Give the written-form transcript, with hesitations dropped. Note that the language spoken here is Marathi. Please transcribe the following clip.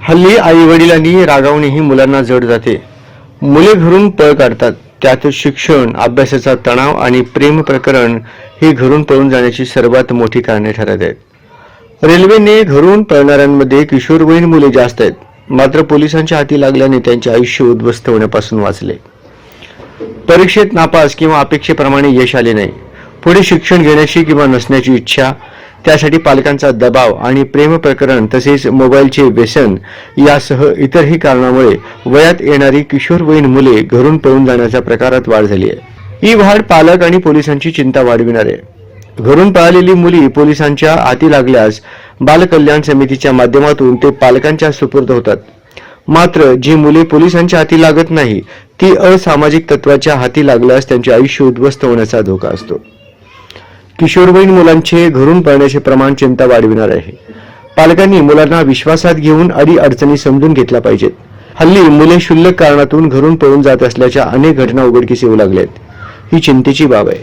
हल्ली आई वडिलांनी रागावणेही मुलांना जड जाते. मुले घरून पळ काढतात. त्यात शिक्षण, अभ्यासाचा तणाव आणि प्रेम प्रकरण ही घरून पळून जाण्याची सर्वात मोठी कारणे ठरत आहेत. रेल्वेने घरून पळणाऱ्यांमध्ये किशोरवयीन मुले जास्त आहेत. मात्र पोलिसांच्या हाती लागल्याने त्यांचे आयुष्य उद्ध्वस्त होण्यापासून वाचले. परीक्षेत नापास किंवा अपेक्षेप्रमाणे यश आले नाही, पुढे शिक्षण घेण्याची किंवा नसण्याची इच्छा, त्यासाठी पालकांचा दबाव आणि प्रेम प्रकरण तसेच मोबाईलचे व्यसन यासह इतरही कारणामुळे वयात येणारी किशोरवयीन मुले घरून पळून जाण्याच्या प्रकारात वाढ झाली आहे. ही वाढ पालक आणि पोलिसांची चिंता वाढविणार आहे. घरून पळालेली मुली पोलिसांच्या हाती लागल्यास बालकल्याण समितीच्या माध्यमातून ते पालकांच्या सुपूर्द होतात. मात्र जी मुले पोलिसांच्या हाती लागत नाही ती असामाजिक तत्वाच्या हाती लागल्यास त्यांचे आयुष्य उद्ध्वस्त होण्याचा धोका असतो. किशोरवयीन मुलांचे घरून पळण्याचे प्रमाण चिंता वाढविणार आहे. पालकांनी मुलांना विश्वासात घेऊन अडीअडचणी समजून घेतल्या पाहिजेत. हल्ली मुले क्षुल्लक कारणातून घरून पळून जात असल्याच्या अनेक घटना उघडकीस येऊ लागल्यात. ही चिंतेची बाब आहे.